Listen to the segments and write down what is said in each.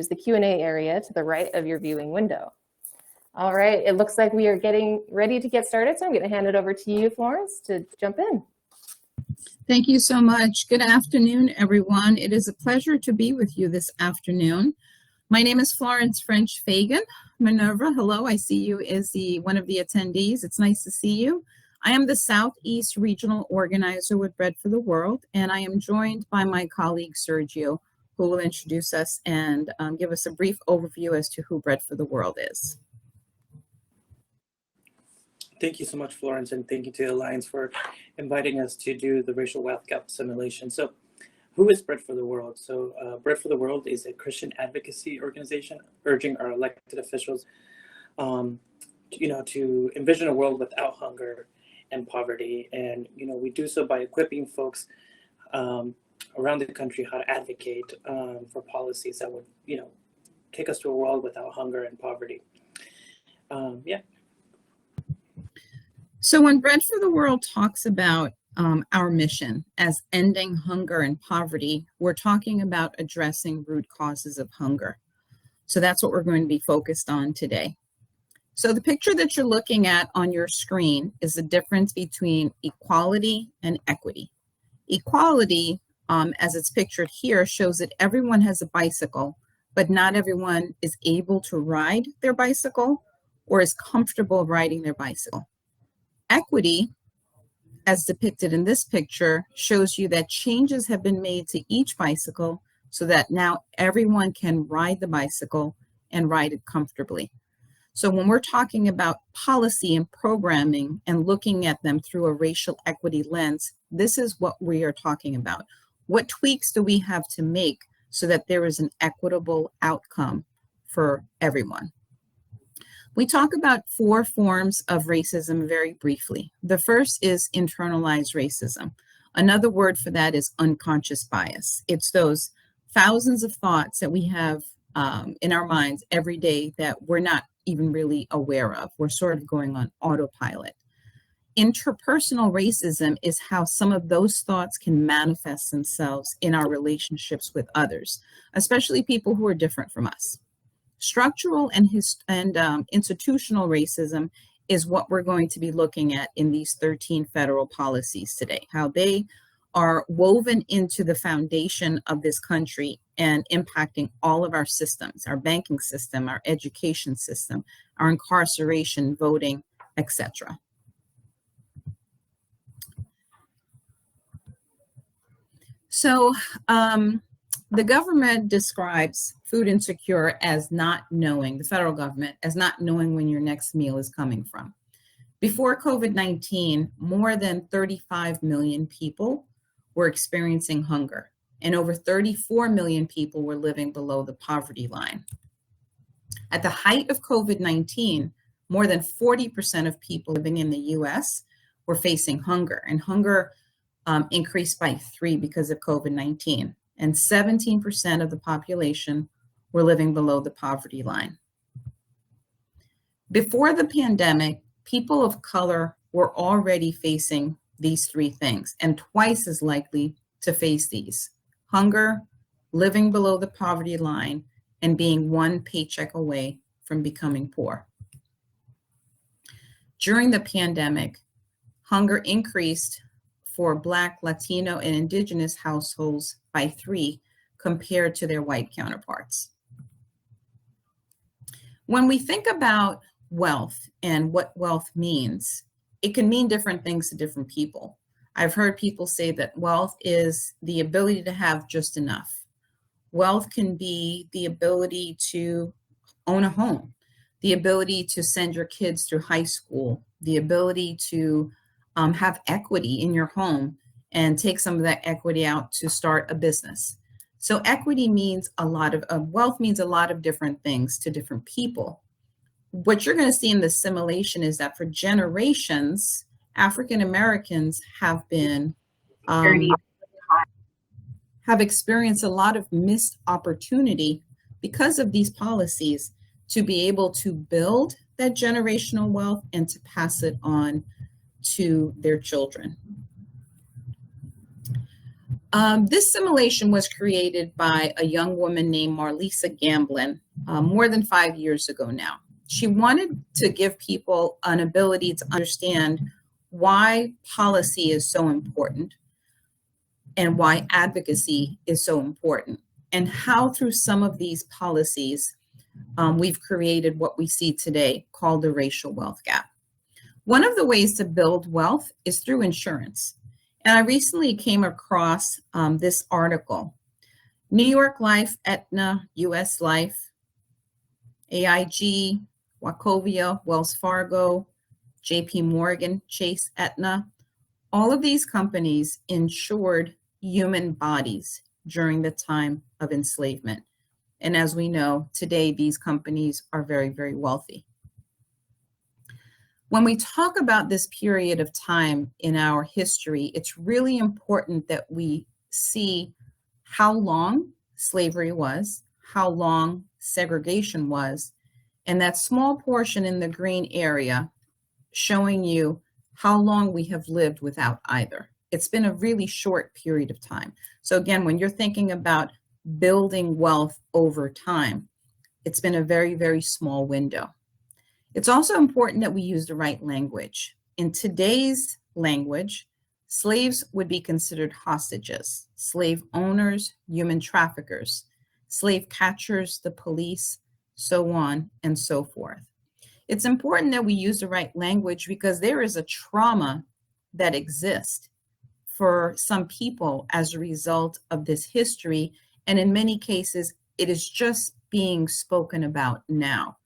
Use the Q&A area to the right of your viewing window. All right, it looks like we are getting ready to get started, so I'm going to hand it over to you, Florence, to jump in. Thank you so much. Good afternoon, everyone. It is a pleasure to be with you this afternoon. My name is Florence French Fagan. Minerva, hello, I see you as one of the attendees. It's nice to see you. I am the Southeast Regional Organizer with Bread for the World, and I am joined by my colleague Sergio, who will introduce us and give us a brief overview as to who Bread for the World is. Thank you so much, Florence, and thank you to the Alliance for inviting us to do the racial wealth gap simulation. So, who is Bread for the World? So, Bread for the World is a Christian advocacy organization urging our elected officials, to envision a world without hunger and poverty. And, we do so by equipping folks around the country how to advocate for policies that would, take us to a world without hunger and poverty. So when Bread for the World talks about our mission as ending hunger and poverty, we're talking about addressing root causes of hunger. So that's what we're going to be focused on today. So the picture that you're looking at on your screen is the difference between equality and equity. Equality, as it's pictured here, shows that everyone has a bicycle, but not everyone is able to ride their bicycle or is comfortable riding their bicycle. Equity, as depicted in this picture, shows you that changes have been made to each bicycle so that now everyone can ride the bicycle and ride it comfortably. So when we're talking about policy and programming and looking at them through a racial equity lens, this is what we are talking about. What tweaks do we have to make so that there is an equitable outcome for everyone? We talk about 4 forms of racism very briefly. The first is internalized racism. Another word for that is unconscious bias. It's those thousands of thoughts that we have in our minds every day that we're not even really aware of. We're sort of going on autopilot. Interpersonal racism is how some of those thoughts can manifest themselves in our relationships with others, especially people who are different from us. Structural and institutional racism is what we're going to be looking at in these 13 federal policies today, how they are woven into the foundation of this country and impacting all of our systems, our banking system, our education system, our incarceration, voting, etc. So, the government describes food insecure as not knowing, the federal government, as not knowing when your next meal is coming from. Before COVID-19, more than 35 million people were experiencing hunger, and over 34 million people were living below the poverty line. At the height of COVID-19, more than 40% of people living in the US were facing hunger, and hunger increased by 3 because of COVID-19. And 17% of the population were living below the poverty line. Before the pandemic, people of color were already facing these 3 things and twice as likely to face these: hunger, living below the poverty line, and being 1 paycheck away from becoming poor. During the pandemic, hunger increased for Black, Latino, and Indigenous households by 3 compared to their white counterparts. When we think about wealth and what wealth means, it can mean different things to different people. I've heard people say that wealth is the ability to have just enough. Wealth can be the ability to own a home, the ability to send your kids through high school, the ability to have equity in your home and take some of that equity out to start a business. So equity means a lot of, wealth means a lot of different things to different people. What you're going to see in this simulation is that for generations, African Americans have been, have experienced a lot of missed opportunity because of these policies to be able to build that generational wealth and to pass it on to their children. This simulation was created by a young woman named Marlisa Gamblin more than 5 years ago now. She wanted to give people an ability to understand why policy is so important and why advocacy is so important, and how through some of these policies we've created what we see today called the racial wealth gap. One of the ways to build wealth is through insurance. And I recently came across this article. New York Life, Aetna, US Life, AIG, Wachovia, Wells Fargo, JP Morgan, Chase, Aetna, all of these companies insured human bodies during the time of enslavement. And as we know, today these companies are very, very wealthy. When we talk about this period of time in our history, it's really important that we see how long slavery was, how long segregation was, and that small portion in the green area showing you how long we have lived without either. It's been a really short period of time. So again, when you're thinking about building wealth over time, it's been a very, very small window. It's also important that we use the right language. In today's language, slaves would be considered hostages, slave owners, human traffickers, slave catchers, the police, so on and so forth. It's important that we use the right language because there is a trauma that exists for some people as a result of this history. And in many cases, it is just being spoken about now.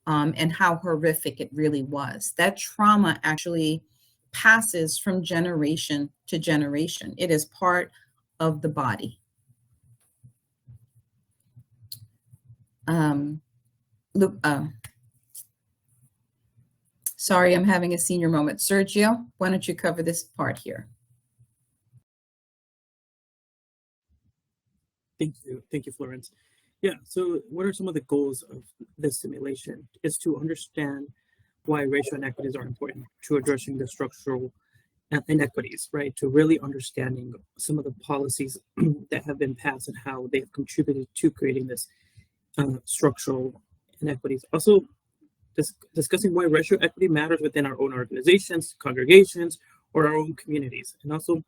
And how horrific it really was. That trauma actually passes from generation to generation. It is part of the body. Sorry, I'm having a senior moment. Sergio, why don't you cover this part here? Thank you, Florence. Yeah, so what are some of the goals of this simulation? Is to understand why racial inequities are important to addressing the structural inequities, right? To really understanding some of the policies that have been passed and how they have contributed to creating this structural inequities. Also, discussing why racial equity matters within our own organizations, congregations, or our own communities. And also,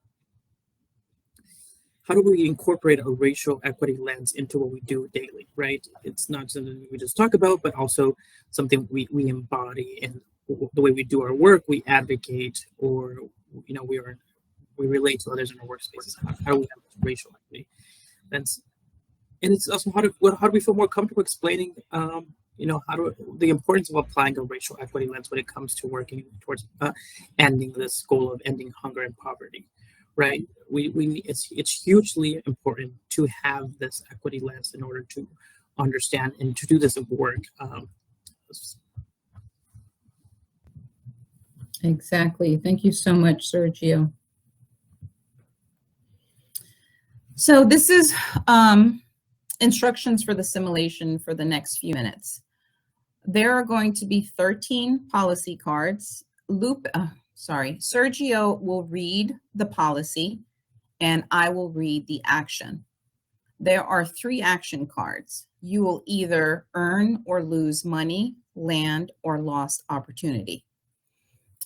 how do we incorporate a racial equity lens into what we do daily, right? It's not something we just talk about, but also something we embody in the way we do our work, we advocate, or we relate to others in our workspaces. How do we have racial equity? And it's also how do we feel more comfortable explaining, the importance of applying a racial equity lens when it comes to working towards ending this goal of ending hunger and poverty. Right, it's hugely important to have this equity lens in order to understand and to do this work. Exactly. Thank you so much, Sergio. So this is instructions for the simulation for the next few minutes. There are going to be 13 policy cards. Sergio will read the policy and I will read the action. There are 3 action cards. You will either earn or lose money, land, or lost opportunity.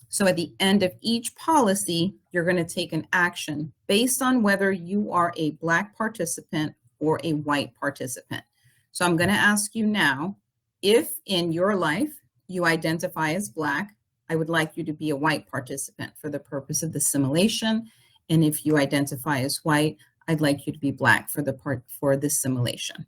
So at the end of each policy, you're going to take an action based on whether you are a Black participant or a white participant. So I'm going to ask you now, if in your life you identify as Black, I would like you to be a white participant for the purpose of the simulation. And if you identify as white, I'd like you to be Black for this simulation.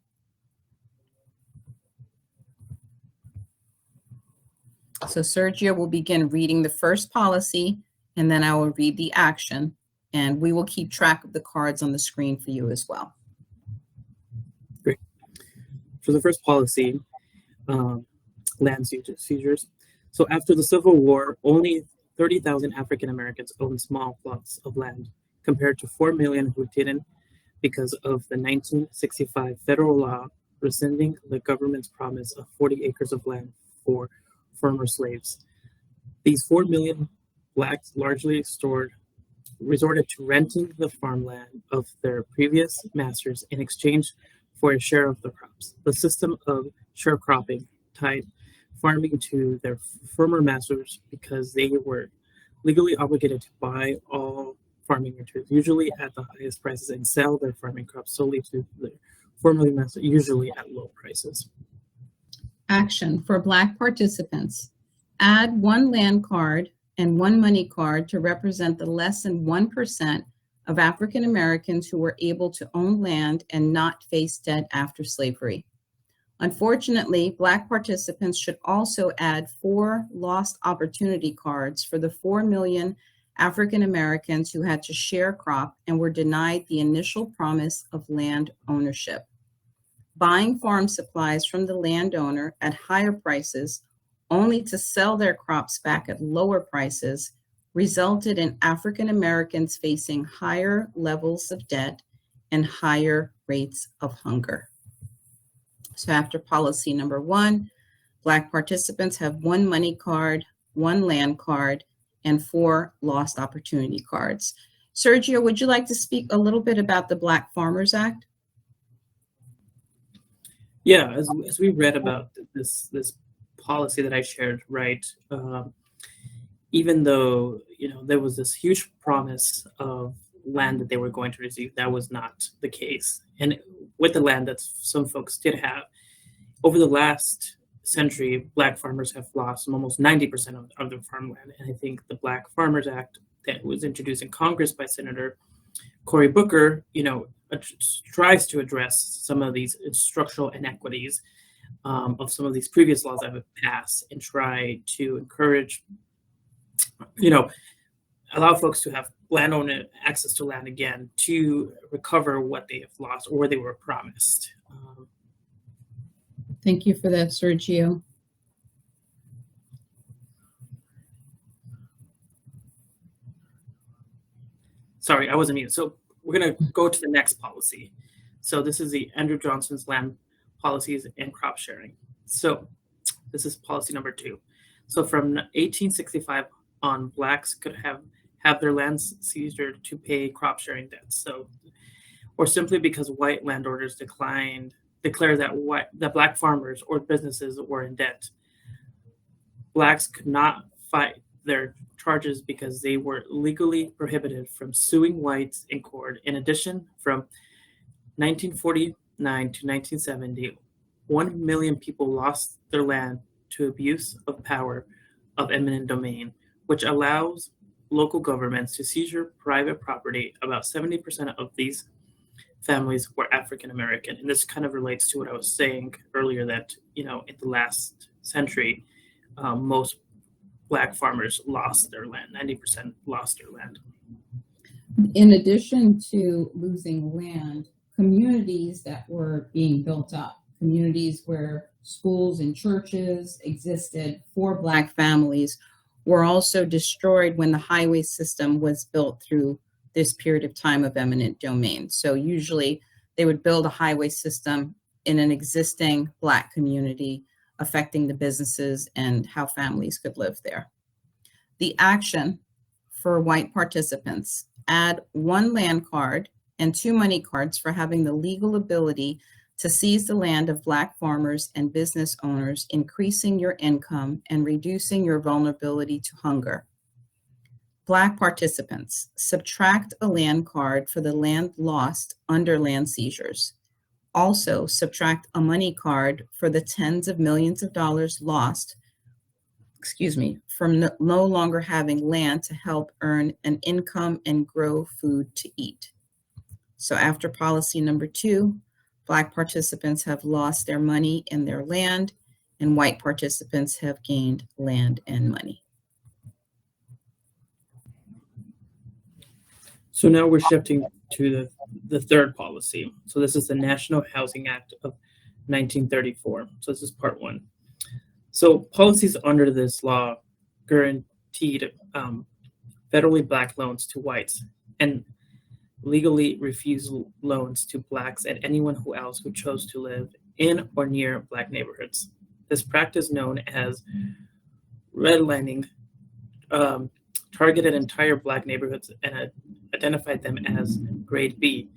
So Sergio will begin reading the first policy, and then I will read the action, and we will keep track of the cards on the screen for you as well. Great. For the first policy, land seizures. So after the Civil War, only 30,000 African Americans owned small plots of land, compared to 4 million who didn't because of the 1965 federal law rescinding the government's promise of 40 acres of land for former slaves. These 4 million Blacks largely stored resorted to renting the farmland of their previous masters in exchange for a share of the crops. The system of sharecropping tied farming to their former masters because they were legally obligated to buy all farming materials, usually at the highest prices, and sell their farming crops solely to their formerly masters, usually at low prices. Action for Black participants. Add one land card and one money card to represent the less than 1% of African Americans who were able to own land and not face debt after slavery. Unfortunately, Black participants should also add 4 lost opportunity cards for the 4 million African Americans who had to share crop and were denied the initial promise of land ownership. Buying farm supplies from the landowner at higher prices only to sell their crops back at lower prices resulted in African Americans facing higher levels of debt and higher rates of hunger. So after policy number 1, Black participants have 1 money card, 1 land card, and 4 lost opportunity cards. Sergio, would you like to speak a little bit about the Black Farmers Act? Yeah, as we read about this policy that I shared, right? Even though there was this huge promise of land that they were going to receive, that was not the case. And with the land that some folks did have, over the last century, Black farmers have lost almost 90% of their farmland. And I think the Black Farmers Act that was introduced in Congress by Senator Cory Booker, tries to address some of these structural inequities of some of these previous laws that have passed and try to encourage, allow folks to have landowner access to land again to recover what they have lost or they were promised. Thank you for that, Sergio. Sorry, I wasn't muted. So we're going to go to the next policy. So this is the Andrew Johnson's land policies and crop sharing. So this is policy number 2. So from 1865 on, Blacks could have their lands seized to pay crop sharing debts. So, or simply because white landowners declared that Black farmers or businesses were in debt. Blacks could not fight their charges because they were legally prohibited from suing whites in court. In addition, from 1949 to 1970, 1 million people lost their land to abuse of power of eminent domain, which allows local governments to seizure private property. About 70% of these families were African American. And this kind of relates to what I was saying earlier, that, in the last century, most Black farmers lost their land. 90% lost their land. In addition to losing land, communities that were being built up, communities where schools and churches existed for Black families, were also destroyed when the highway system was built through this period of time of eminent domain. So usually they would build a highway system in an existing Black community, affecting the businesses and how families could live there. The action for white participants: add 1 land card and 2 money cards for having the legal ability to seize the land of Black farmers and business owners, increasing your income and reducing your vulnerability to hunger. Black participants: subtract a land card for the land lost under land seizures. Also, subtract a money card for the tens of millions of dollars lost, from no longer having land to help earn an income and grow food to eat. So after policy number 2, Black participants have lost their money and their land, and white participants have gained land and money. So now we're shifting to the third policy. So this is the National Housing Act of 1934. So this is part 1. So policies under this law guaranteed federally Black loans to whites and legally refused loans to Blacks and anyone else who chose to live in or near Black neighborhoods. This practice, known as redlining, targeted entire Black neighborhoods and identified them as grade B.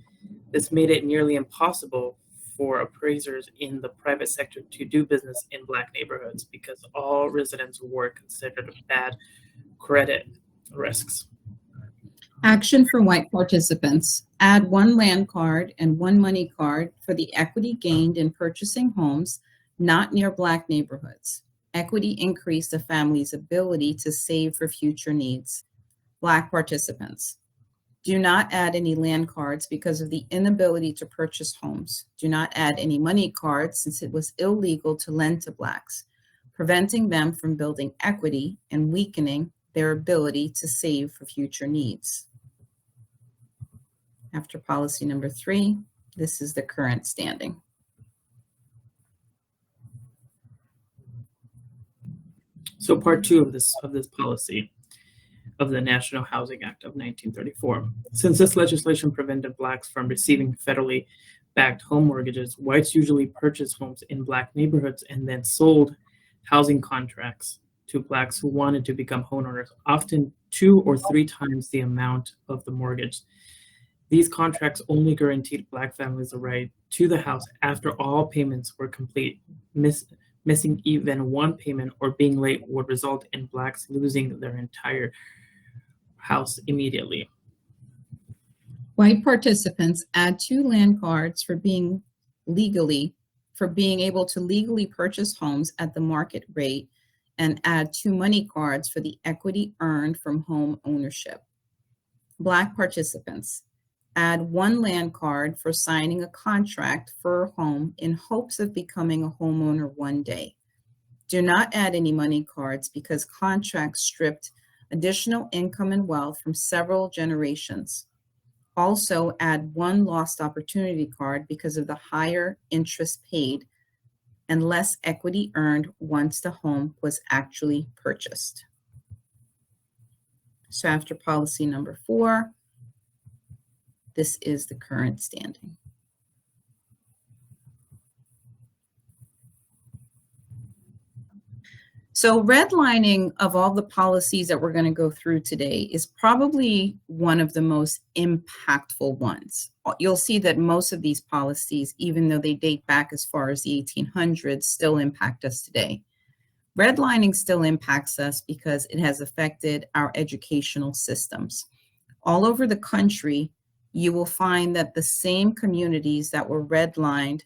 This made it nearly impossible for appraisers in the private sector to do business in Black neighborhoods because all residents were considered bad credit risks. Action for white participants. Add one land card and one money card for the equity gained in purchasing homes not near Black neighborhoods. Equity increased a family's ability to save for future needs. Black participants. Do not add any land cards because of the inability to purchase homes. Do not add any money cards since it was illegal to lend to Blacks, preventing them from building equity and weakening their ability to save for future needs. After policy number 3, this is the current standing. So part 2 of this policy of the National Housing Act of 1934. Since this legislation prevented Blacks from receiving federally backed home mortgages, whites usually purchased homes in Black neighborhoods and then sold housing contracts to Blacks who wanted to become homeowners, often 2 or 3 times the amount of the mortgage. These contracts only guaranteed Black families the right to the house after all payments were complete. Missing even one payment or being late would result in Blacks losing their entire house immediately. White participants add 2 land cards for being able to legally purchase homes at the market rate, and add 2 money cards for the equity earned from home ownership. Black participants add 1 land card for signing a contract for a home in hopes of becoming a homeowner one day. Do not add any money cards because contracts stripped additional income and wealth from several generations. Also add 1 lost opportunity card because of the higher interest paid and less equity earned once the home was actually purchased. So after policy number 4, this is the current standing. So redlining of all the policies that we're going to go through today is probably one of the most impactful ones. You'll see that most of these policies, even though they date back as far as the 1800s, still impact us today. Redlining still impacts us because it has affected our educational systems. All over the country, you will find that the same communities that were redlined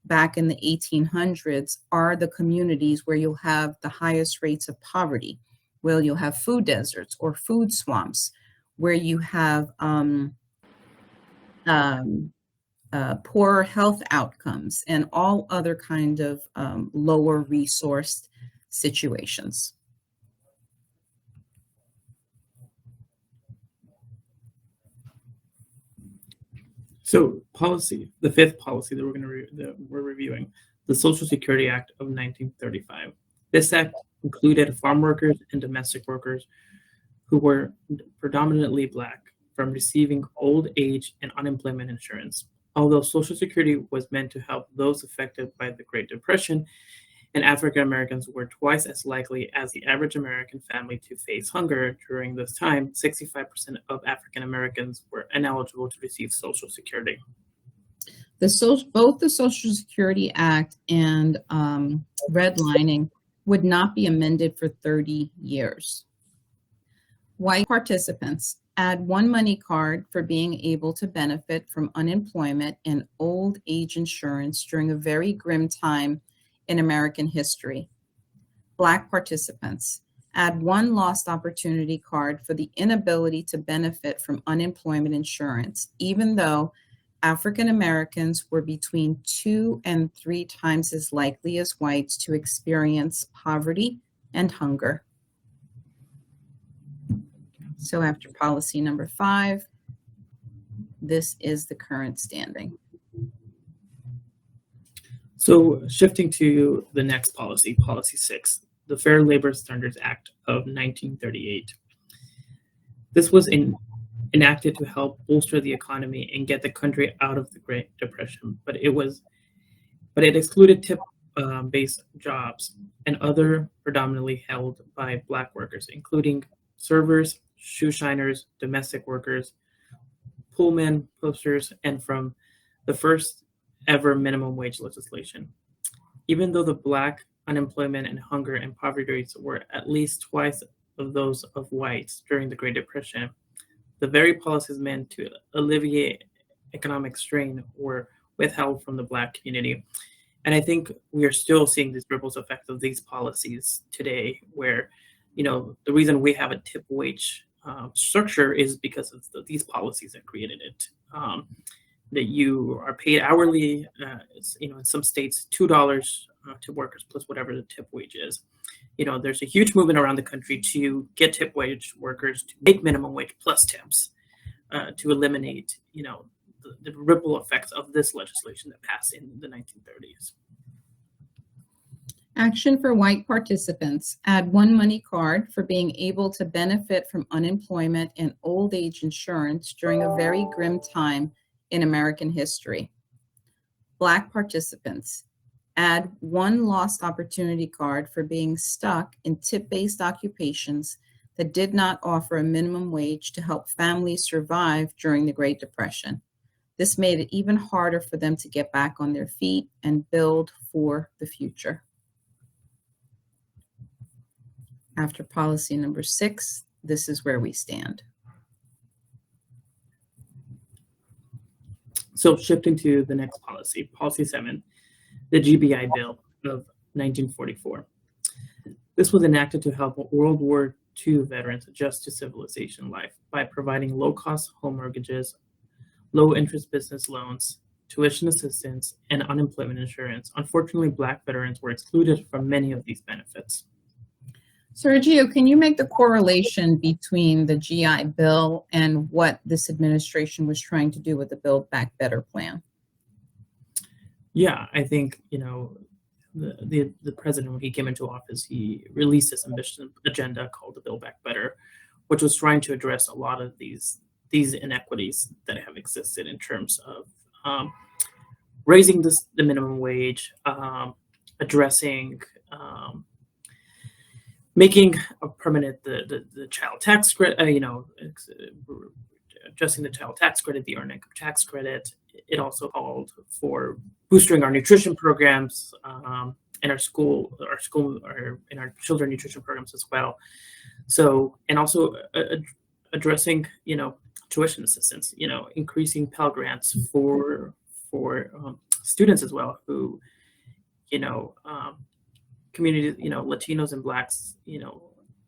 back in the 1800s are the communities where you'll have the highest rates of poverty, where you'll have food deserts or food swamps, where you have poor health outcomes and all other kind of lower resourced situations. So policy, the 5th policy that we're reviewing, the Social Security Act of 1935. This act included farm workers and domestic workers who were predominantly Black from receiving old age and unemployment insurance. Although Social Security was meant to help those affected by the Great Depression, and African Americans were twice as likely as the average American family to face hunger during this time, 65% of African Americans were ineligible to receive Social Security. Both the Social Security Act and redlining would not be amended for 30 years. White participants add 1 money card for being able to benefit from unemployment and old age insurance during a very grim time in American history. Black participants add 1 lost opportunity card for the inability to benefit from unemployment insurance, even though African Americans were between 2 and 3 times as likely as whites to experience poverty and hunger. So after policy number 5, this is the current standing. So shifting to the next policy, policy 6, the Fair Labor Standards Act of 1938. This was enacted to help bolster the economy and get the country out of the Great Depression, but it excluded tip-based jobs and other predominantly held by Black workers, including servers, shoe shiners, domestic workers, pullmen, posters, and from the first ever minimum wage legislation. Even though the Black unemployment and hunger and poverty rates were at least twice of those of whites during the Great Depression, the very policies meant to alleviate economic strain were withheld from the Black community. And I think we are still seeing these ripples effects of these policies today, where, the reason we have a tip wage structure is because of these policies that created it. That you are paid hourly, in some states, $2 to workers plus whatever the tip wage is. There's a huge movement around the country to get tip wage workers to make minimum wage plus tips to eliminate, the ripple effects of this legislation that passed in the 1930s. Action for white participants. Add one money card for being able to benefit from unemployment and old age insurance during a very grim time in American history. Black participants. Add one lost opportunity card for being stuck in tip-based occupations that did not offer a minimum wage to help families survive during the Great Depression. This made it even harder for them to get back on their feet and build for the future. After policy number 6, this is where we stand. So shifting to the next policy, policy 7, the GBI Bill of 1944. This was enacted to help World War II veterans adjust to civilization life by providing low-cost home mortgages, low-interest business loans, tuition assistance, and unemployment insurance. Unfortunately, Black veterans were excluded from many of these benefits. Sergio, can you make the correlation between the GI Bill and what this administration was trying to do with the Build Back Better plan? Yeah, I think, the president, when he came into office, he released this ambitious agenda called the Build Back Better, which was trying to address a lot of these inequities that have existed in terms of raising the minimum wage, addressing, making a permanent the child tax credit, adjusting the child tax credit, the earned income tax credit. It also called for boosting our nutrition programs in our children nutrition programs as well. So, and also addressing, tuition assistance, increasing Pell Grants for students as well who, communities, Latinos and Blacks,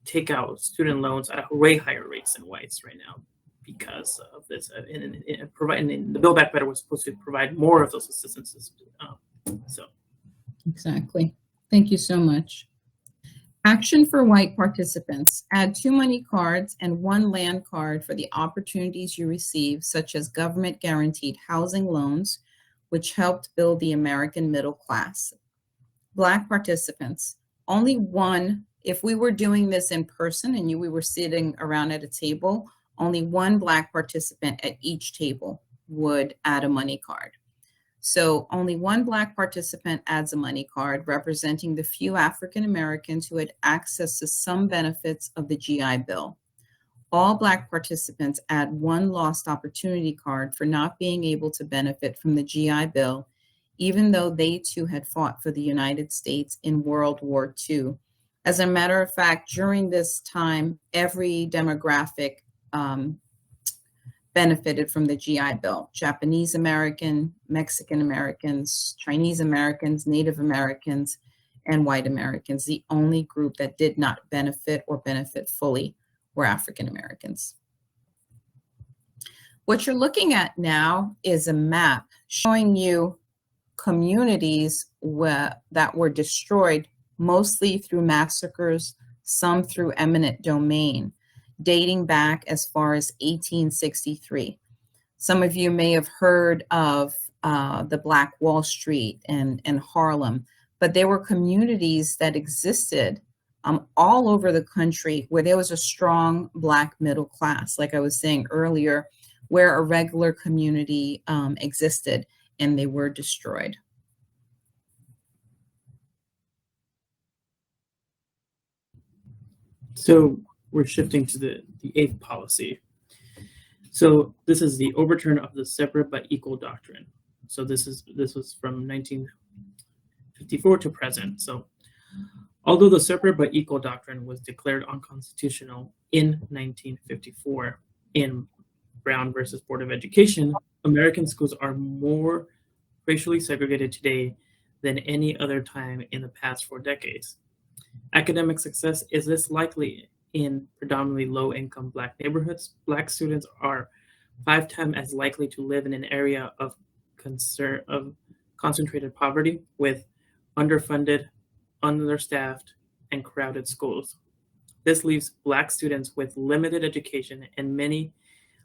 take out student loans at a way higher rates than whites right now because of this. And providing the Build Back Better was supposed to provide more of those assistances. Exactly. Thank you so much. Action for white participants. Add 2 money cards and 1 land card for the opportunities you receive, such as government guaranteed housing loans, which helped build the American middle class. Black participants. Only one, if we were doing this in person and we were sitting around at a table, only one Black participant at each table would add a money card. So only one Black participant adds a money card, representing the few African Americans who had access to some benefits of the GI Bill. All Black participants add 1 lost opportunity card for not being able to benefit from the GI Bill, even though they too had fought for the United States in World War II. As a matter of fact, during this time, every demographic benefited from the GI Bill. Japanese American, Mexican Americans, Chinese Americans, Native Americans, and white Americans. The only group that did not benefit or benefit fully were African Americans. What you're looking at now is a map showing you communities that were destroyed, mostly through massacres, some through eminent domain, dating back as far as 1863. Some of you may have heard of the Black Wall Street and Harlem, but there were communities that existed all over the country where there was a strong Black middle class, like I was saying earlier, where a regular community existed, and they were destroyed. So we're shifting to the eighth policy. So this is the overturn of the separate but equal doctrine. So this was from 1954 to present. So although the separate but equal doctrine was declared unconstitutional in 1954 in Brown versus Board of Education, American schools are more racially segregated today than any other time in the past 4 decades. Academic success is less likely in predominantly low-income Black neighborhoods. Black students are 5 times as likely to live in an area of concentrated poverty with underfunded, understaffed, and crowded schools. This leaves Black students with limited education, and many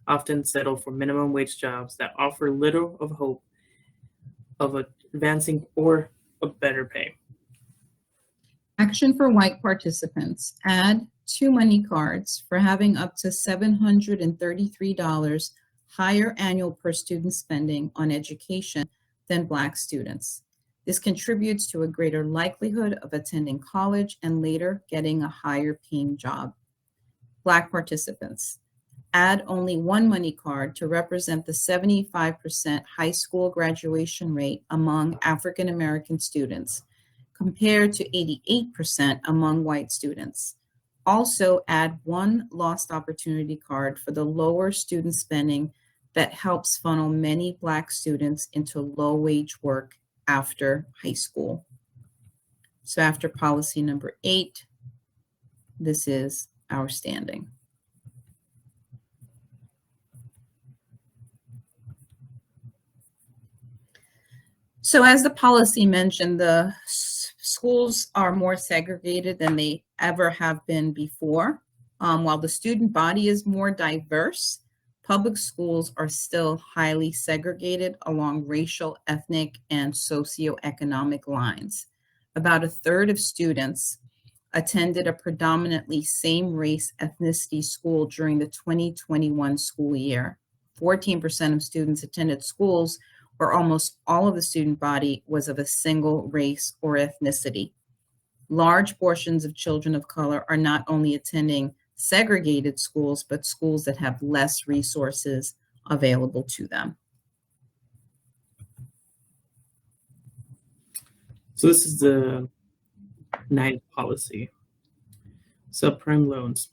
often settle for minimum wage jobs that offer little of hope of advancing or of better pay. Action for white participants. Add 2 money cards for having up to $733 higher annual per student spending on education than Black students. This contributes to a greater likelihood of attending college and later getting a higher paying job. Black participants. Add only 1 money card to represent the 75% high school graduation rate among African American students, compared to 88% among white students. Also add 1 lost opportunity card for the lower student spending that helps funnel many Black students into low-wage work after high school. So after policy number 8, this is our standing. So as the policy mentioned, the schools are more segregated than they ever have been before. While the student body is more diverse, public schools are still highly segregated along racial, ethnic, and socioeconomic lines. About 1/3 of students attended a predominantly same race ethnicity school during the 2021 school year. 14% of students attended schools where almost all of the student body was of a single race or ethnicity. Large portions of children of color are not only attending segregated schools, but schools that have less resources available to them. So this is the 9th policy. Subprime loans.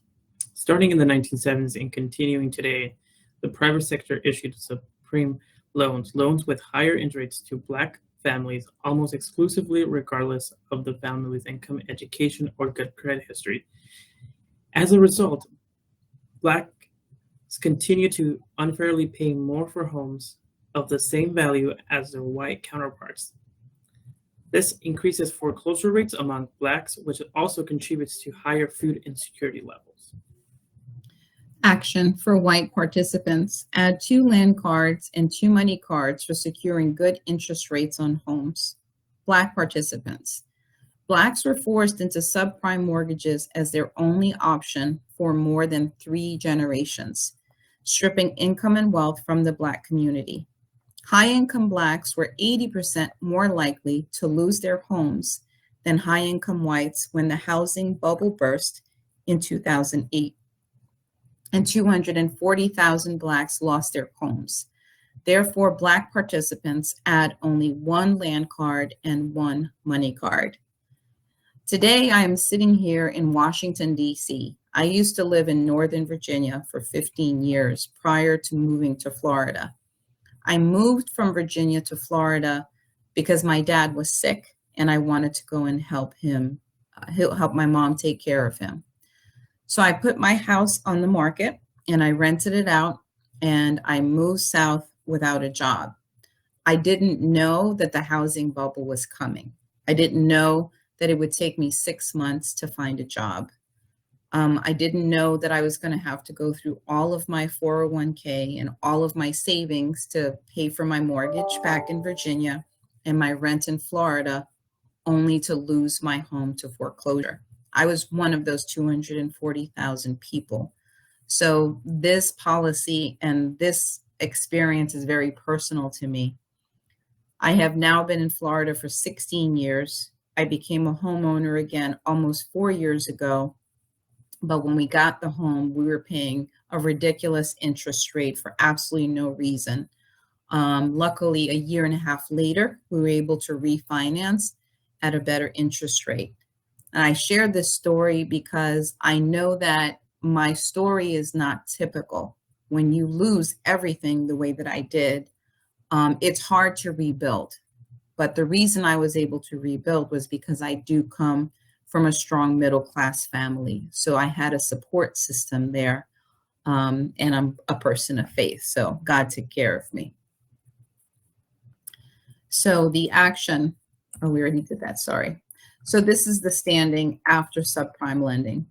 Starting in the 1970s and continuing today, the private sector issued subprime loans with higher interest rates to Black families almost exclusively regardless of the family's income, education, or good credit history. As a result, Blacks continue to unfairly pay more for homes of the same value as their white counterparts. This increases foreclosure rates among Blacks, which also contributes to higher food insecurity levels. Action for white participants. Add 2 land cards and 2 money cards for securing good interest rates on homes. Black participants. Blacks were forced into subprime mortgages as their only option for more than 3 generations, stripping income and wealth from the Black community. High-income Blacks were 80% more likely to lose their homes than high-income whites when the housing bubble burst in 2008. And 240,000 Blacks lost their homes. Therefore, Black participants add only 1 land card and 1 money card. Today, I am sitting here in Washington, D.C. I used to live in Northern Virginia for 15 years prior to moving to Florida. I moved from Virginia to Florida because my dad was sick and I wanted to go and help my mom take care of him. So I put my house on the market and I rented it out and I moved south without a job. I didn't know that the housing bubble was coming. I didn't know that it would take me 6 months to find a job. I didn't know that I was going to have to go through all of my 401k and all of my savings to pay for my mortgage back in Virginia and my rent in Florida, only to lose my home to foreclosure. I was one of those 240,000 people. So this policy and this experience is very personal to me. I have now been in Florida for 16 years. I became a homeowner again almost 4 years ago. But when we got the home, we were paying a ridiculous interest rate for absolutely no reason. Luckily, a year and a half later, we were able to refinance at a better interest rate. And I share this story because I know that my story is not typical. When you lose everything the way that I did, it's hard to rebuild. But the reason I was able to rebuild was because I do come from a strong middle-class family. So I had a support system there, and I'm a person of faith. So God took care of me. So the action, oh, we already did that, sorry. So this is the standing after subprime lending.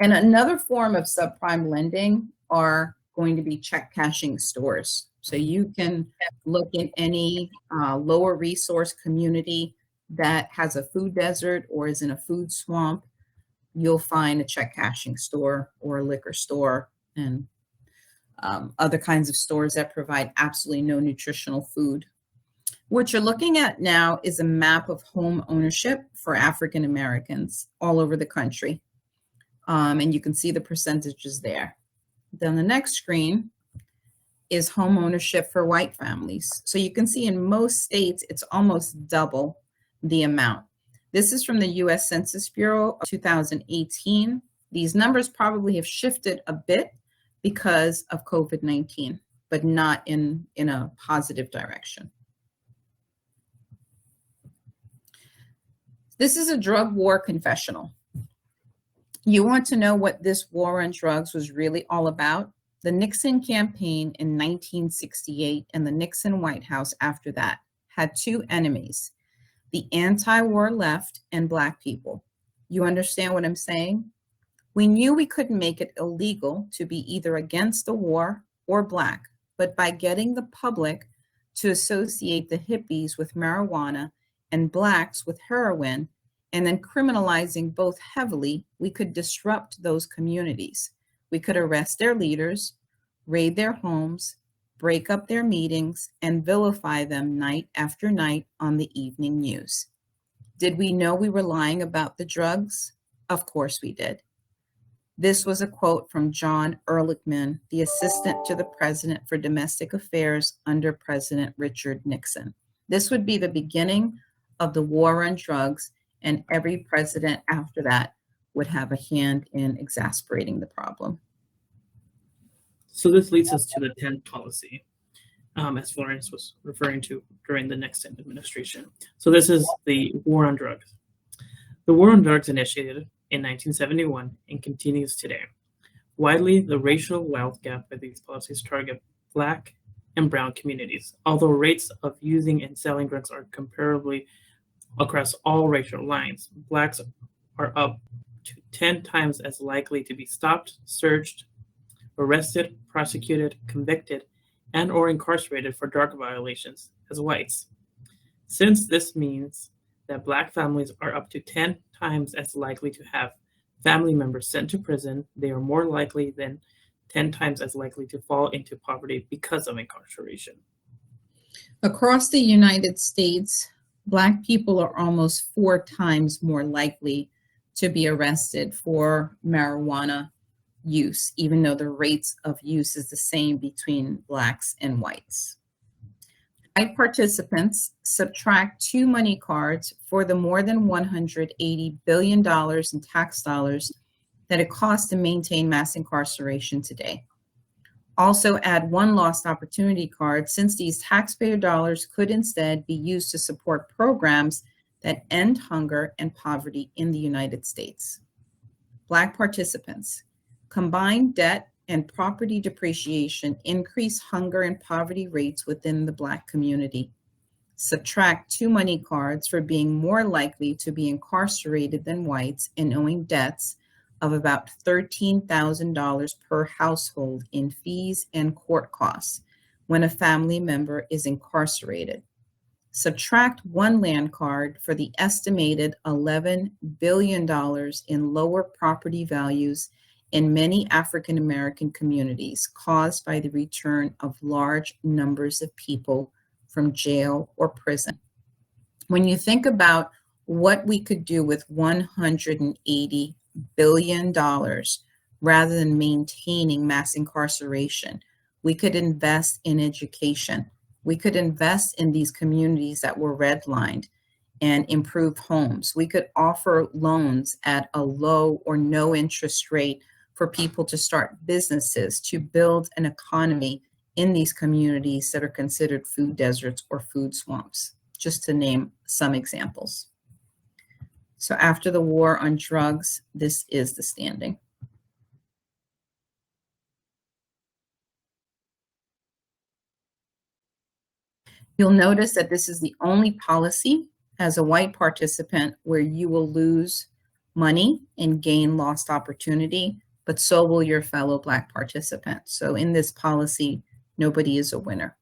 And another form of subprime lending are going to be check cashing stores. So you can look in any lower resource community that has a food desert or is in a food swamp. You'll find a check cashing store or a liquor store and other kinds of stores that provide absolutely no nutritional food. What you're looking at now is a map of home ownership for African Americans all over the country. And you can see the percentages there. Then the next screen is home ownership for white families. So you can see in most states, it's almost double the amount. This is from the US Census Bureau of 2018. These numbers probably have shifted a bit because of COVID-19, but not in a positive direction. This is a drug war confessional. You want to know what this war on drugs was really all about? The Nixon campaign in 1968 and the Nixon White House after that had two enemies, the anti-war left and Black people. You understand what I'm saying? We knew we couldn't make it illegal to be either against the war or Black, but by getting the public to associate the hippies with marijuana and Blacks with heroin, and then criminalizing both heavily, we could disrupt those communities. We could arrest their leaders, raid their homes, break up their meetings, and vilify them night after night on the evening news. Did we know we were lying about the drugs? Of course we did. This was a quote from John Ehrlichman, the assistant to the president for domestic affairs under President Richard Nixon. This would be the beginning of the war on drugs, and every president after that would have a hand in exacerbating the problem. So this leads us to the 10th policy, as Florence was referring to during the Nixon administration. So this is the war on drugs. The war on drugs initiated in 1971 and continues today. Widely, the racial wealth gap by these policies target Black and Brown communities. Although rates of using and selling drugs are comparably across all racial lines, Blacks are up to 10 times as likely to be stopped, searched, arrested, prosecuted, convicted, and or incarcerated for drug violations as whites. Since this means that Black families are up to 10 times as likely to have family members sent to prison, they are more likely than 10 times as likely to fall into poverty because of incarceration. Across the United States, Black people are almost 4 times more likely to be arrested for marijuana use, even though the rates of use is the same between Blacks and whites. White participants subtract 2 money cards for the more than $180 billion in tax dollars that it costs to maintain mass incarceration today. Also add 1 lost opportunity card, since these taxpayer dollars could instead be used to support programs that end hunger and poverty in the United States. Black participants, combined debt and property depreciation increase hunger and poverty rates within the Black community. Subtract 2 money cards for being more likely to be incarcerated than whites and owing debts of about $13,000 per household in fees and court costs when a family member is incarcerated. Subtract 1 land card for the estimated $11 billion in lower property values in many African American communities caused by the return of large numbers of people from jail or prison. When you think about what we could do with $180 billion rather than maintaining mass incarceration. We could invest in education. We could invest in these communities that were redlined and improve homes. We could offer loans at a low or no interest rate for people to start businesses, to build an economy in these communities that are considered food deserts or food swamps, just to name some examples. So after the war on drugs, this is the standing. You'll notice that this is the only policy as a white participant where you will lose money and gain lost opportunity, but so will your fellow Black participants. So in this policy, nobody is a winner.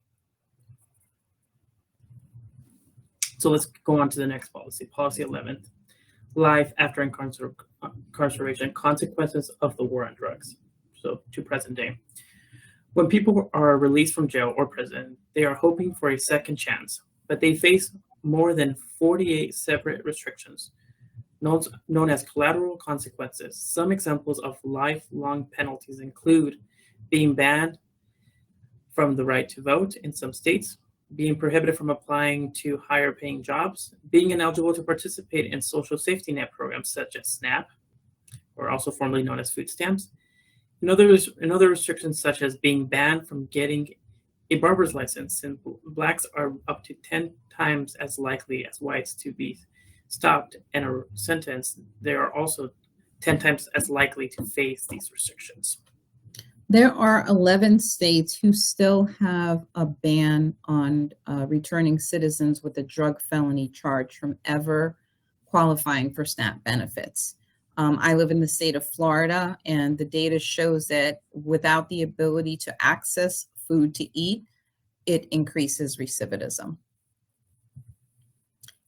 So let's go on to the next policy, policy 11, life after incarceration, consequences of the war on drugs. So to present day. When people are released from jail or prison, they are hoping for a second chance, but they face more than 48 separate restrictions, known as collateral consequences. Some examples of lifelong penalties include being banned from the right to vote in some states, being prohibited from applying to higher paying jobs, being ineligible to participate in social safety net programs such as SNAP, or also formerly known as food stamps, and other restrictions such as being banned from getting a barber's license, and Blacks are up to 10 times as likely as whites to be stopped and are sentenced. They are also 10 times as likely to face these restrictions. There are 11 states who still have a ban on returning citizens with a drug felony charge from ever qualifying for SNAP benefits. I live in the state of Florida, and the data shows that without the ability to access food to eat, it increases recidivism.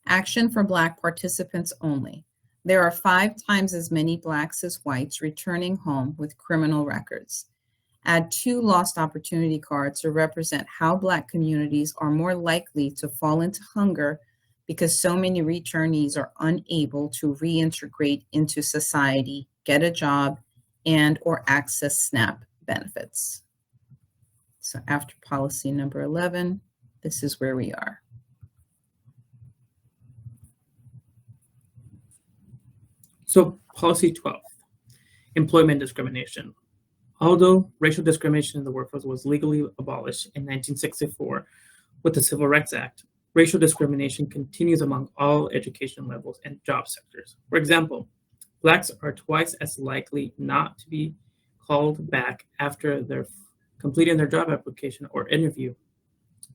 Action for Black participants only. There are 5 times as many Blacks as whites returning home with criminal records. Add 2 lost opportunity cards to represent how Black communities are more likely to fall into hunger because so many returnees are unable to reintegrate into society, get a job, and or access SNAP benefits. So after policy number 11, this is where we are. So policy 12, employment discrimination. Although racial discrimination in the workforce was legally abolished in 1964 with the Civil Rights Act, racial discrimination continues among all education levels and job sectors. For example, Blacks are twice as likely not to be called back after they're completing their job application or interview.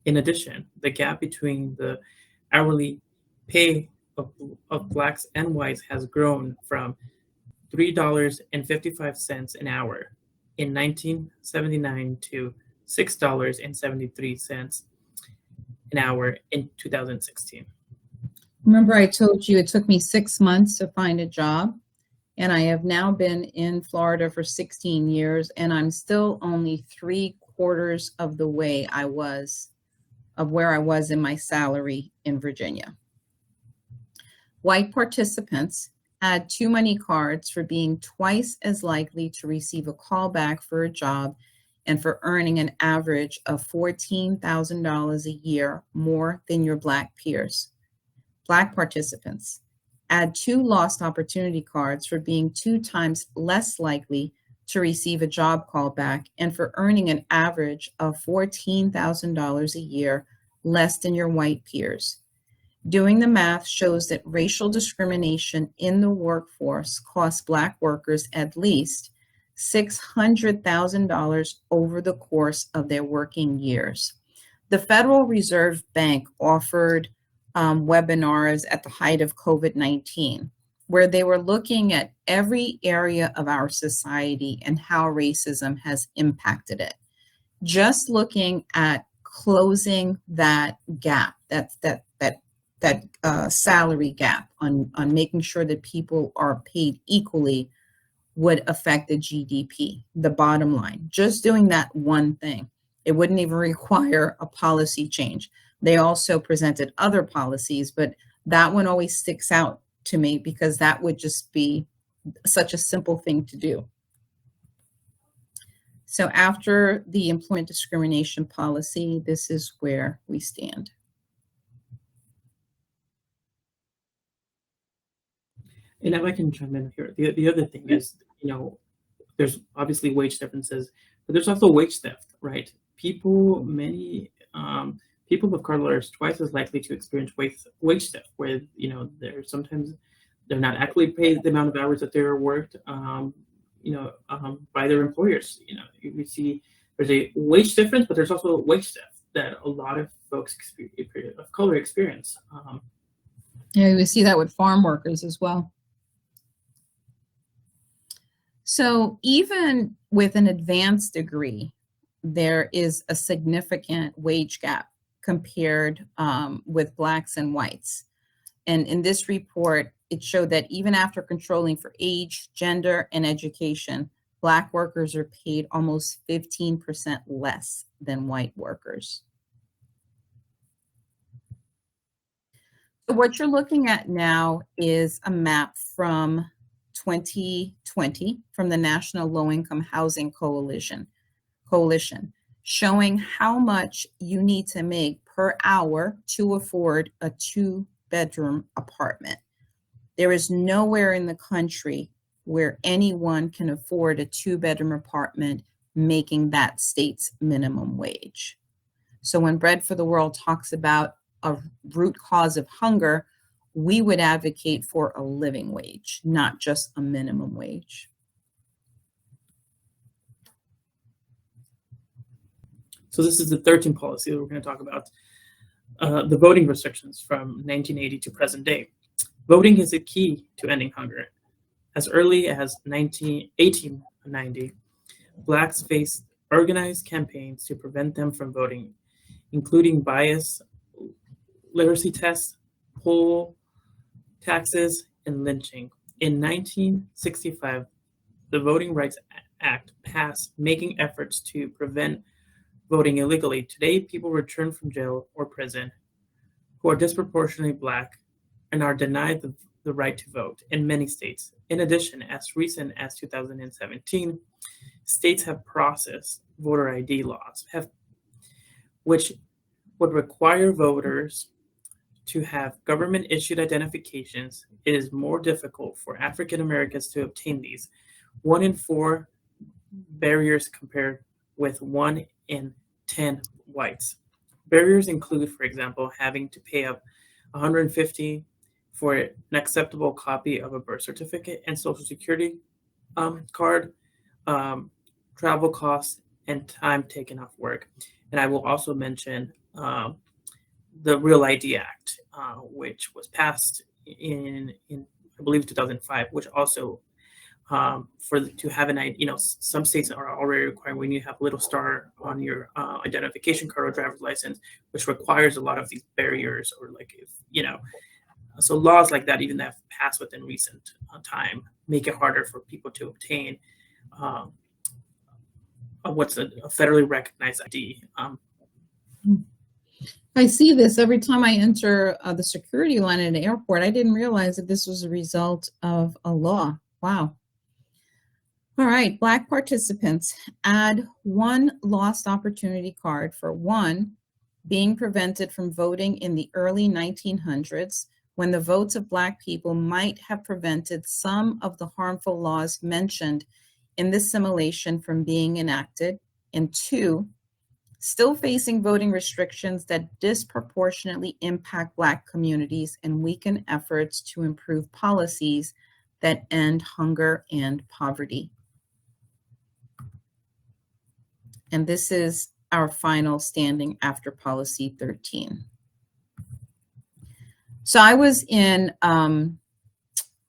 In addition, the gap between the hourly pay of Blacks and whites has grown from $3.55 an hour in 1979 to $6.73 an hour in 2016. Remember I told you it took me 6 months to find a job, and I have now been in Florida for 16 years, and I'm still only 3/4 of the way of where I was in my salary in Virginia. White participants had too many cards for being twice as likely to receive a call back for a job and for earning an average of $14,000 a year more than your Black peers. Black participants add 2 lost opportunity cards for being 2 times less likely to receive a job callback and for earning an average of $14,000 a year less than your white peers. Doing the math shows that racial discrimination in the workforce costs Black workers at least $600,000 over the course of their working years. The Federal Reserve Bank offered webinars at the height of COVID-19, where they were looking at every area of our society and how racism has impacted it. Just looking at closing that gap, that salary gap on making sure that people are paid equally would affect the GDP, the bottom line. Just doing that one thing. It wouldn't even require a policy change. They also presented other policies, but that one always sticks out to me because that would just be such a simple thing to do. So after the employment discrimination policy, this is where we stand. And if I can chime in here, the other thing is, there's obviously wage differences, but there's also wage theft, right? Many people of color are twice as likely to experience wage theft, where they're not actually paid the amount of hours that they were worked, by their employers. We see there's a wage difference, but there's also wage theft that a lot of folks of color experience. Yeah, we see that with farm workers as well. So even with an advanced degree, there is a significant wage gap compared with Blacks and whites. And in this report, it showed that even after controlling for age, gender, and education, Black workers are paid almost 15% less than white workers. So what you're looking at now is a map from 2020 from the National Low-Income Housing Coalition, showing how much you need to make per hour to afford a 2-bedroom apartment. There is nowhere in the country where anyone can afford a 2-bedroom apartment making that state's minimum wage. So when Bread for the World talks about a root cause of hunger, we would advocate for a living wage, not just a minimum wage. So this is the 13th policy that we're going to talk about. The voting restrictions from 1980 to present day. Voting is a key to ending hunger. As early as 1890, Blacks faced organized campaigns to prevent them from voting, including bias, literacy tests, poll taxes, and lynching. In 1965, the Voting Rights Act passed, making efforts to prevent voting illegally. Today, people return from jail or prison who are disproportionately Black and are denied the right to vote in many states. In addition, as recent as 2017, states have processed voter ID laws, which would require voters to have government-issued identifications. It is more difficult for African Americans to obtain these. 1 in 4 barriers compared with 1 in 10 whites. Barriers include, for example, having to pay up $150 for an acceptable copy of a birth certificate and social security card, travel costs, and time taken off work. And I will also mention the Real ID Act, which was passed in I believe 2005, which also to have an ID, some states are already requiring when you have a little star on your identification card or driver's license, which requires a lot of these barriers, or so laws like that, even that have passed within recent time, make it harder for people to obtain what's a federally recognized ID. I see this every time I enter the security line at an airport. I didn't realize that this was a result of a law. Wow. All right, Black participants, add 1 lost opportunity card for 1 being prevented from voting in the early 1900s, when the votes of Black people might have prevented some of the harmful laws mentioned in this simulation from being enacted, and 2, still facing voting restrictions that disproportionately impact Black communities and weaken efforts to improve policies that end hunger and poverty. And this is our final standing after policy 13. So I was in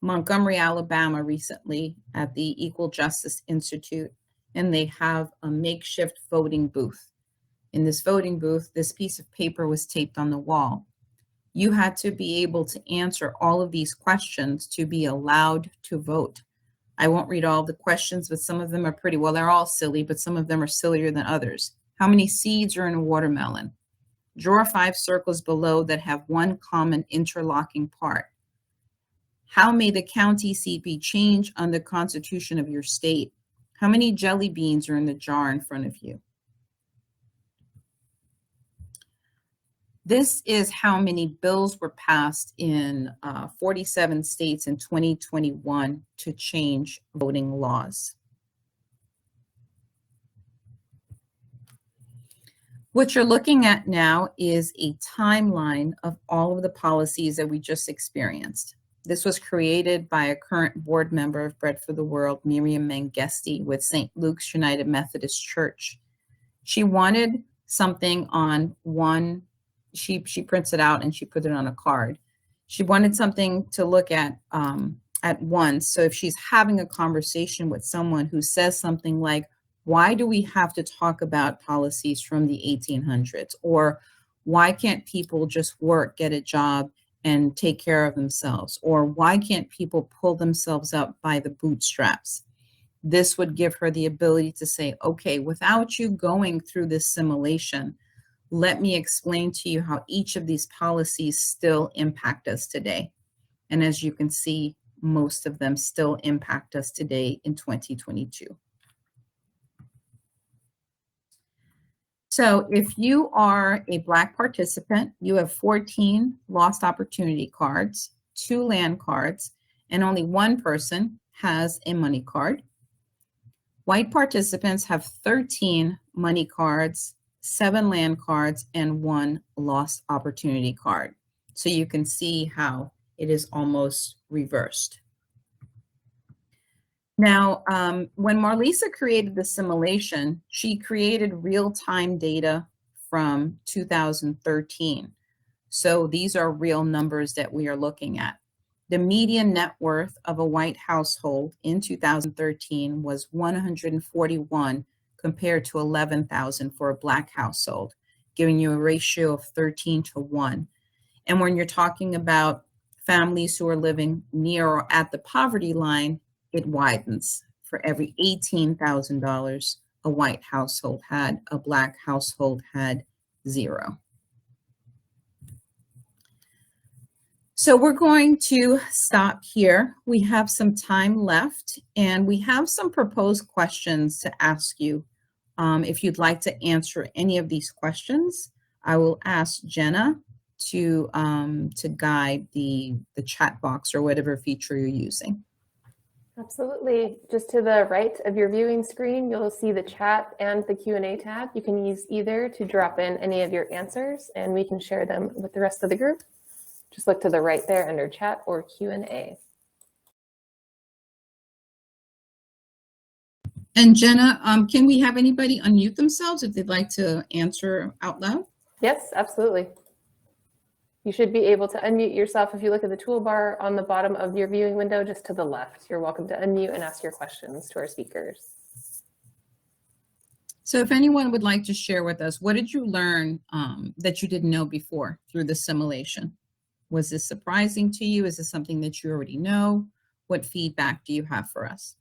Montgomery, Alabama recently at the Equal Justice Institute, and they have a makeshift voting booth. In this voting booth, this piece of paper was taped on the wall. You had to be able to answer all of these questions to be allowed to vote. I won't read all the questions, but some of them are pretty, well, they're all silly, but some of them are sillier than others. How many seeds are in a watermelon? Draw 5 circles below that have 1 common interlocking part. How may the county seat be changed on the constitution of your state? How many jelly beans are in the jar in front of you? This is how many bills were passed in 47 states in 2021 to change voting laws. What you're looking at now is a timeline of all of the policies that we just experienced. This was created by a current board member of Bread for the World, Miriam Mangesti, with St. Luke's United Methodist Church. She wanted something on one, she prints it out and she put it on a card. She wanted something to look at once. So if she's having a conversation with someone who says something like, why do we have to talk about policies from the 1800s? Or why can't people just work, get a job, and take care of themselves? Or why can't people pull themselves up by the bootstraps? This would give her the ability to say, okay, without you going through this simulation, let me explain to you how each of these policies still impact us today. And as you can see, most of them still impact us today in 2022. So if you are a Black participant, you have 14 lost opportunity cards, 2 land cards, and only 1 person has a money card. White participants have 13 money cards, 7 land cards, and 1 lost opportunity card. So you can see how it is almost reversed. Now, when Marlisa created the simulation, she created real-time data from 2013. So these are real numbers that we are looking at. The median net worth of a white household in 2013 was 141 compared to 11,000 for a Black household, giving you a ratio of 13 to 1. And when you're talking about families who are living near or at the poverty line, it widens. For every $18,000 a white household had, a Black household had 0. So we're going to stop here. We have some time left and we have some proposed questions to ask you. If you'd like to answer any of these questions, I will ask Jenna to guide the chat box or whatever feature you're using. Absolutely. Just to the right of your viewing screen, you'll see the chat and the Q&A tab. You can use either to drop in any of your answers and we can share them with the rest of the group. Just look to the right there under chat or Q&A. And Jenna, can we have anybody unmute themselves if they'd like to answer out loud? Yes, absolutely. You should be able to unmute yourself if you look at the toolbar on the bottom of your viewing window, just to the left. You're welcome to unmute and ask your questions to our speakers. So if anyone would like to share with us, what did you learn that you didn't know before through the simulation? Was this surprising to you? Is this something that you already know? What feedback do you have for us?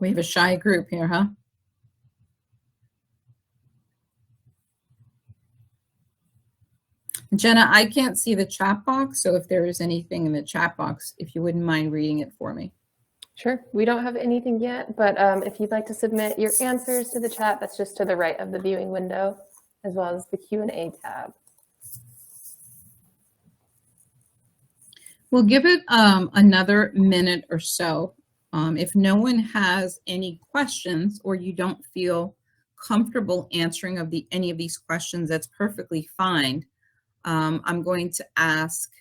We have a shy group here, huh? Jenna, I can't see the chat box, so if there is anything in the chat box, if you wouldn't mind reading it for me. Sure, we don't have anything yet, but if you'd like to submit your answers to the chat, that's just to the right of the viewing window, as well as the Q&A tab. We'll give it another minute or so. If no one has any questions or you don't feel comfortable answering any of these questions, that's perfectly fine. I'm going to ask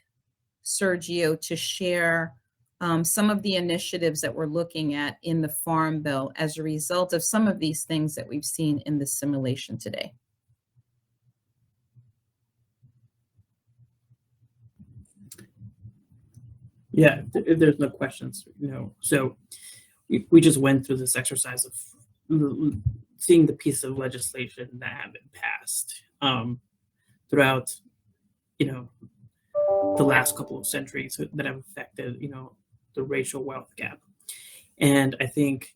Sergio to share some of the initiatives that we're looking at in the Farm Bill as a result of some of these things that we've seen in the simulation today. Yeah, there's no questions, So we just went through this exercise of seeing the piece of legislation that have been passed throughout, the last couple of centuries that have affected, the racial wealth gap. And I think,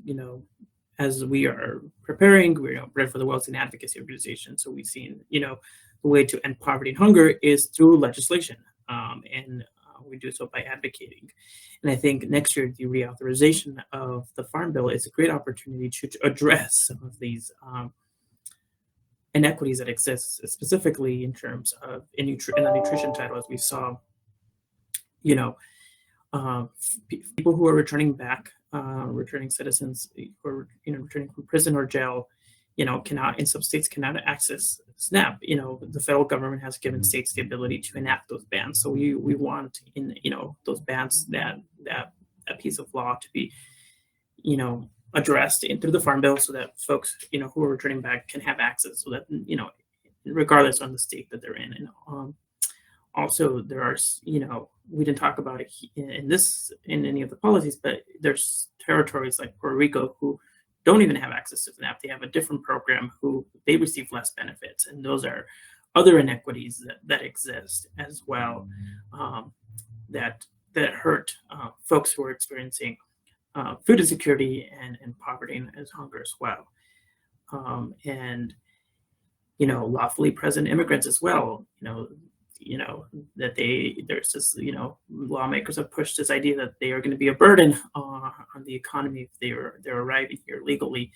as we are preparing, we're Bread for the World's an advocacy organization. So we've seen, the way to end poverty and hunger is through legislation, and we do so by advocating. And I think next year, the reauthorization of the Farm Bill is a great opportunity to address some of these inequities that exist, specifically in terms of in the nutrition title, as we saw, people who are returning back, returning citizens who are returning from prison or jail, cannot, in some states, cannot access SNAP. The federal government has given states the ability to enact those bans. So we want in those bans, that piece of law to be addressed through the Farm Bill, so that folks who are returning back can have access, so that regardless on the state that they're in. And also there are we didn't talk about it in any of the policies, but there's territories like Puerto Rico who don't even have access to SNAP. They have a different program who they receive less benefits, and those are other inequities that exist as well, that hurt folks who are experiencing food insecurity and poverty and hunger as well, and lawfully present immigrants as well. That there's this, lawmakers have pushed this idea that they are going to be a burden on the economy if they're arriving here legally.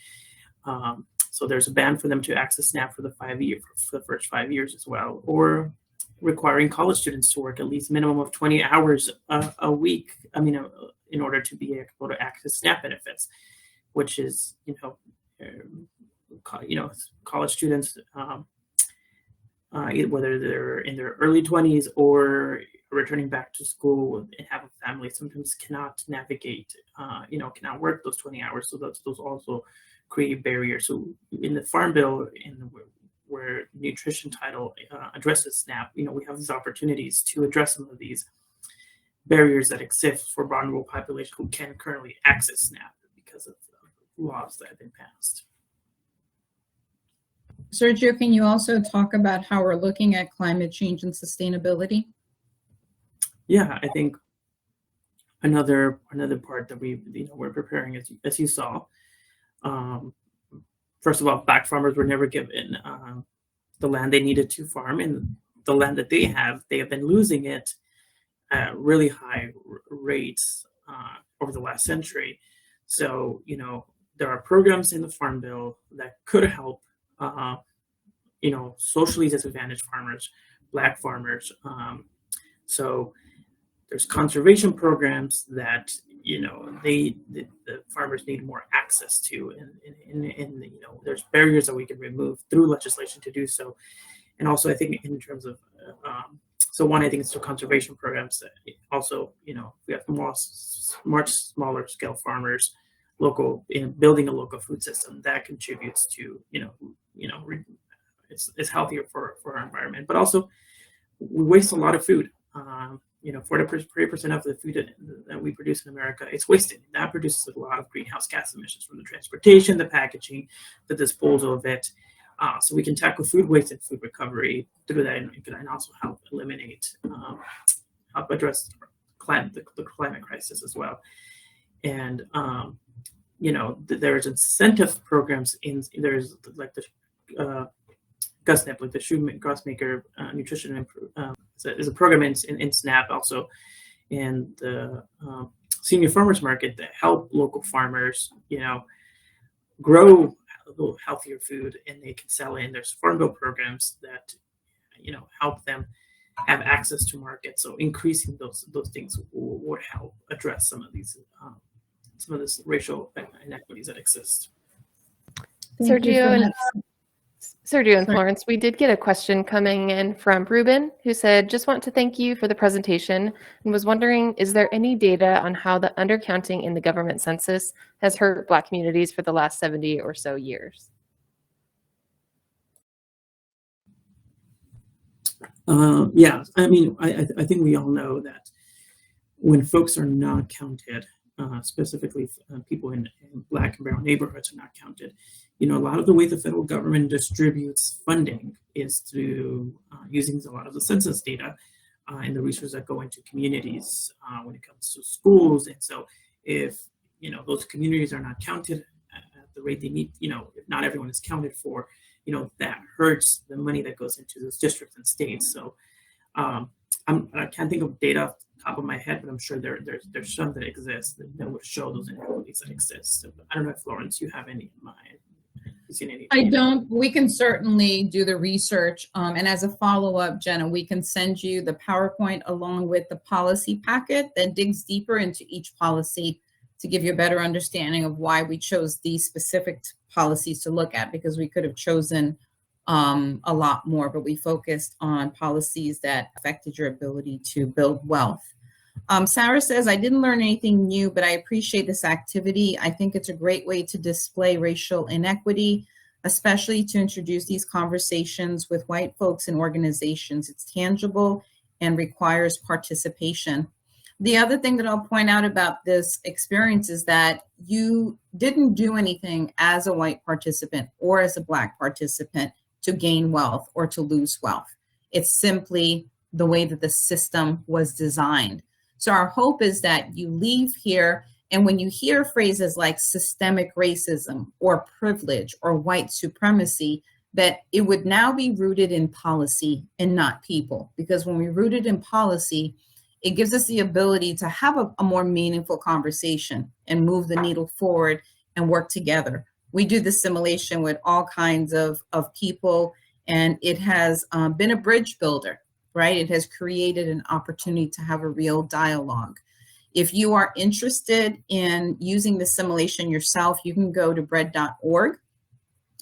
So there's a ban for them to access SNAP for the first 5 years as well, or requiring college students to work at least minimum of 20 hours a week. In order to be able to access SNAP benefits, which is college students, whether they're in their early 20s or returning back to school and have a family, sometimes cannot navigate, cannot work those 20 hours. So those also create barriers. So in the Farm Bill, where nutrition title addresses SNAP, we have these opportunities to address some of these barriers that exist for vulnerable population who can currently access SNAP because of laws that have been passed. Sergio, can you also talk about how we're looking at climate change and sustainability? Yeah, I think another part that we're preparing, as you saw, first of all, Black farmers were never given the land they needed to farm, and the land that they have been losing it at really high rates over the last century. So there are programs in the Farm Bill that could help socially disadvantaged farmers, Black farmers. So there's conservation programs that the farmers need more access to, and there's barriers that we can remove through legislation to do so. And also I think in terms of so one, I think it's through conservation programs that also, we have much smaller scale farmers, local, building a local food system that contributes to, it's healthier for our environment. But also, we waste a lot of food. 40% of the food that we produce in America is wasted. That produces a lot of greenhouse gas emissions from the transportation, the packaging, the disposal of it. So we can tackle food waste and food recovery through that, and also help eliminate, help address the climate crisis as well. And there's incentive programs there's like the GUSNIP, like the Shoemaker Nutrition is a program in SNAP, also in the senior farmers market that help local farmers, grow a little healthier food, and they can sell in. There's Farm Bill programs that help them have access to markets. So increasing those things would help address some of this racial inequities that exist. Sergio and Florence, we did get a question coming in from Ruben, who said, just want to thank you for the presentation and was wondering, is there any data on how the undercounting in the government census has hurt Black communities for the last 70 or so years? Yeah, I think we all know that when folks are not counted, specifically people in Black and brown neighborhoods are not counted, a lot of the way the federal government distributes funding is through using a lot of the census data and the resources that go into communities when it comes to schools. And so if those communities are not counted at the rate they need, if not everyone is counted for, that hurts the money that goes into those districts and states. So I can't think of data off the top of my head, but I'm sure there's some that exist that would show those inequalities that exist. So I don't know if Florence, you have any in mind. Seen any I don't. We can certainly do the research. And as a follow-up, Jenna, we can send you the PowerPoint along with the policy packet that digs deeper into each policy to give you a better understanding of why we chose these specific policies to look at, because we could have chosen a lot more, but we focused on policies that affected your ability to build wealth. Sarah says, I didn't learn anything new, but I appreciate this activity. I think it's a great way to display racial inequity, especially to introduce these conversations with white folks and organizations. It's tangible and requires participation. The other thing that I'll point out about this experience is that you didn't do anything as a white participant or as a Black participant to gain wealth or to lose wealth. It's simply the way that the system was designed. So our hope is that you leave here, and when you hear phrases like systemic racism or privilege or white supremacy, that it would now be rooted in policy and not people. Because when we root it in policy, it gives us the ability to have a more meaningful conversation and move the needle forward and work together. We do this simulation with all kinds of people, and it has been a bridge builder. Right? It has created an opportunity to have a real dialogue. If you are interested in using the simulation yourself, you can go to bread.org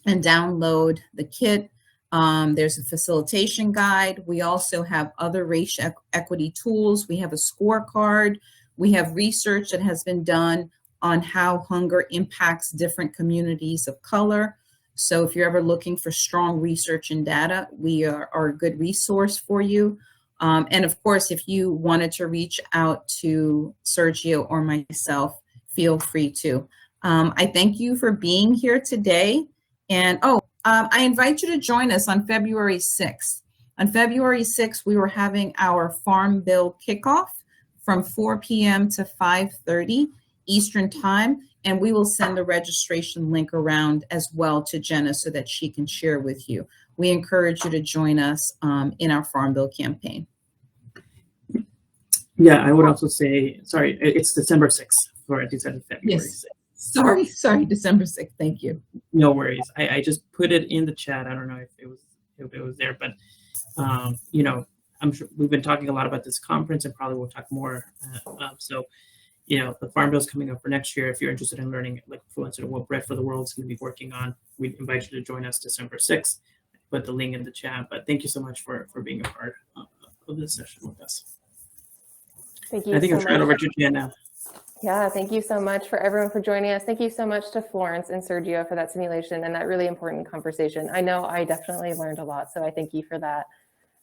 and download the kit. There's a facilitation guide. We also have other race equity tools. We have a scorecard. We have research that has been done on how hunger impacts different communities of color. So if you're ever looking for strong research and data, we are a good resource for you. And of course, if you wanted to reach out to Sergio or myself, feel free to. I thank you for being here today. And I invite you to join us on February 6th. On February 6th, we were having our Farm Bill kickoff from 4 p.m. to 5:30 Eastern Time. And we will send the registration link around as well to Jenna so that she can share with you. We encourage you to join us in our Farm Bill campaign. Yeah, I would also say, sorry, it's December 6th, for instead of February 6th. Sorry, December 6th, thank you. No worries. I just put it in the chat. I don't know if it was there, but I'm sure we've been talking a lot about this conference, and probably we'll talk more. The Farm Bill is coming up for next year. If you're interested in learning, like Fluence or what Bread for the World is going to be working on, we invite you to join us December 6th. Put the link in the chat. But thank you so much for being a part of this session with us. Thank you. I think so I'm turning much. over to Jen now. Yeah, thank you so much for everyone for joining us. Thank you so much to Florence and Sergio for that simulation and that really important conversation. I know I definitely learned a lot, so I thank you for that.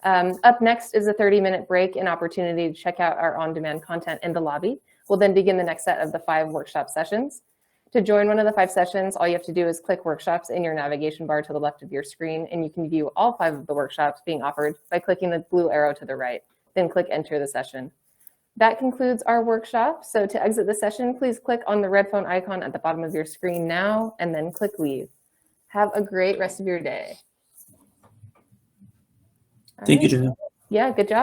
Up next is a 30-minute break, an opportunity to check out our on-demand content in the lobby. We'll then begin the next set of the 5 workshop sessions. To join one of the 5 sessions, all you have to do is click workshops in your navigation bar to the left of your screen, and you can view all 5 of the workshops being offered by clicking the blue arrow to the right, then click enter the session. That concludes our workshop. So to exit the session, please click on the red phone icon at the bottom of your screen now, and then click leave. Have a great rest of your day. Thank you, Jenna. Yeah, good job.